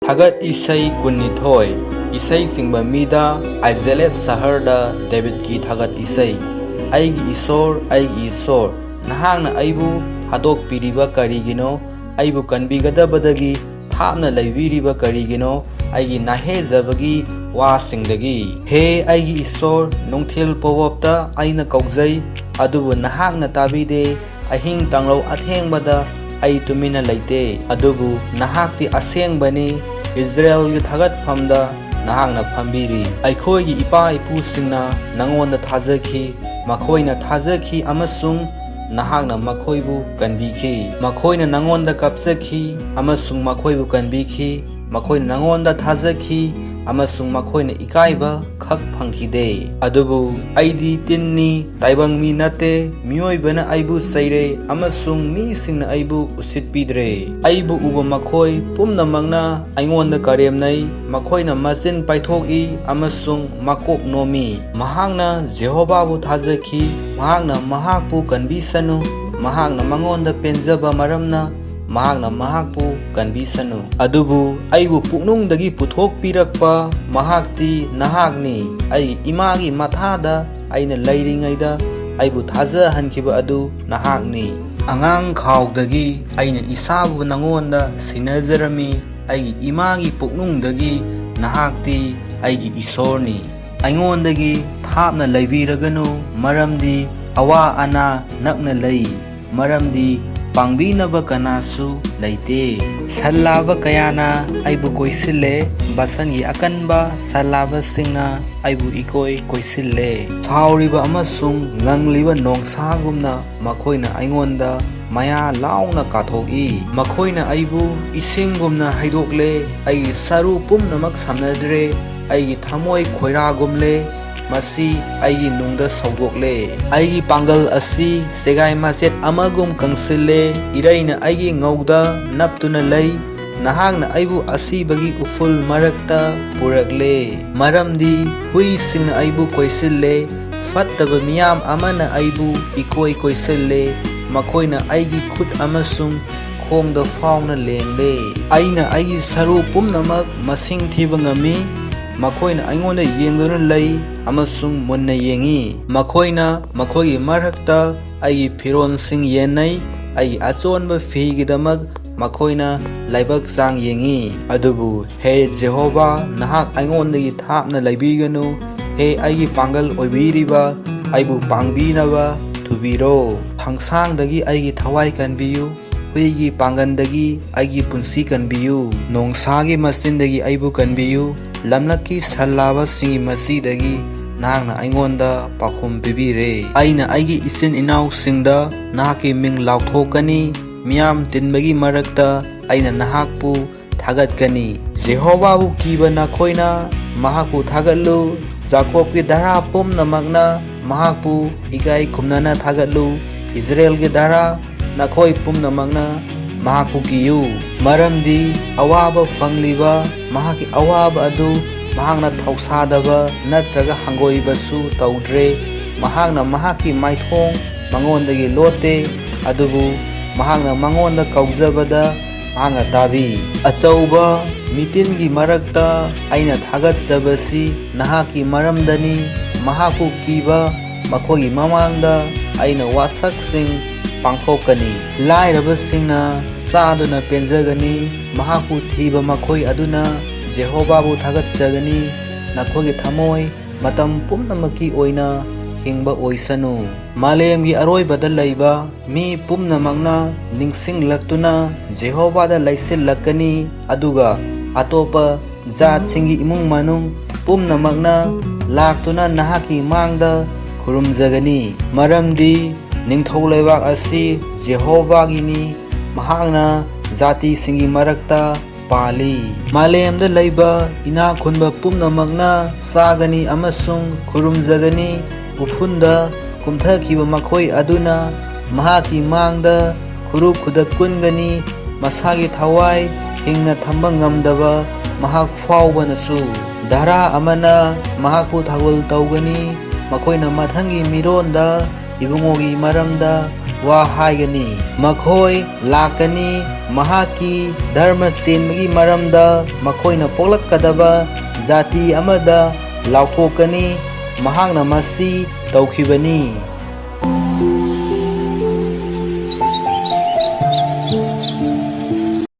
Thagat Isai Kunithoi Isai Singba Mida Aizelet Saharda David Ki Thagat Isai Aigi Isor Nahangna Aibu Hadok Piriba Karigino Aibu Kanbigadabadagi Thapna Laiviriba Karigino Aigi Nahezabagi Wasingdagi He Aigi Isor Nongthil Powapta Aina Kauzai Adubu Nahangna Tabide Ahing Tanglo Athengbada Ai tumina leite adubu nahakti asengbani Israel gi thagat phamda nahakna phambiri aikhoi gi ipa ipu singna nangonda thajaki makhoina thajaki amasung nahakna makhoibu kanbiki makhoina nangonda kapsaki amasung makhoibu kanbiki makhoina nangonda thajaki amasung makhoina ikaiba khak phangkhide adubu aidi tinni taibang mi nate mioibana aibu saire amasung mi singna aibu usitpidre aibu uba makhoi pumnamangna aingonda karemnai makhoina masin paithoki amasung makok nomi mahangna Jehovabu thajaki mahangna mahakpu kanbisanu mahangna mangonda penjaba maramna mahakna mahakpu kanbisanu adubu aibu puknungdagi puthokpirakpa mahakti nahakni ai imagi mathada aina lairingaida aibu thajahankiba adu nahakni angang khawdagi aina isabu nangonda sinajarami ai imagi puknungdagi nahakti aigi isorni aingondagi thapna laiviraganu maramdi awa ana nakna lei maramdi Pangbinaba kanasu laite salaba kayana aibu koisille basangi akanba salaba singna aibu ikoi koisille thauriba amasung ngangliba nongsagumna makhoina aingonda maya launa kathoki makhoina aibu isingumna haidokle ai saru pumnamak samnadre ai thamoi khoiragumle Masi aigi nungda saudokle aigi pangal asi segai maset amagum kangsile iraina aigi ngauda naptuna lay nahangna aibu asibagi uful marakta purakle maramdi hui singna aibu koisille fattaba miyam amana aibu ikoi koisille makhoina aigi khut amasung khongda fauna lengle aina aigi saru pumnamak masing thiba ngami makhoina aingonda yengduna lay amasung munna yengi makhoina makhogi marakta ai phiron sing yenai ai achonba figidamak makhoina laibak sang yengi adubu he Jehova nahak aingondagi thapna laibiganu he ai pangal oibiriba aibu pangbinaba thubiro thangsangdagi ai thawai kanbiyu huigi pangandagi ai punsi kanbiyu nongsagi masindagi aibu kanbiyu lamlaki salaba singi masidagi nahakna aingonda pakhum pibire aina aigi isin inau singda nahaki ming lauthokani miyam tinbagi marakta aina nahakpu thagatkani Jehovabu kiba nakhoina mahakpu thagatlu Jacob ki dara pumnamakna mahakpu ikai khumnana thagatlu Israel ki dara nakhoi pumnamakna mahakpu kiyu maramdi awaba fangliba mahaki awaba adu mahakna thausadaba natraga hangoibasu taudre mahakna mahaki maithong mangondagi lote adubu mahakna mangonda kaujabada mahakna tabi achauba mitingi marakta aina thagatjabasi nahaki maramdani mahaku kiba makhogi mamangda aina wasaksing pangthokani lairabasingna saduna penjagani mahaku thiba makhoi aduna Jehovabu thagatjagani nakhogi thamoi matam pumnamaki oina hingba oisanu malemgi aroibada laiba mi pumnamakna ningsinglaktuna Jehovada laisilakani aduga atopa jatsingi imung manung pumnamakna laktuna nahaki mangda khurumjagani maramdi ningthoulaibak asi Jehovagini mahakna jati singi marakta pali malemda laiba ina khunba pumnamakna sagani amasung khurumjagani ufunda kumthakiba makhoi aduna mahaki mangda khuru khudak kungani masagi thawai hingna thamba ngamdaba mahak faubanasu dara amana mahakpu thagol tawgani makhoina mathangi mironda ibungogi maramda वा हाइगनी मखोई लाकनी महाकी धर्म चेनबगी मरमदा मखोइना पोलक्कदबा जाति अमदा लाउथोकनी महांगना मसी तौखिबनी।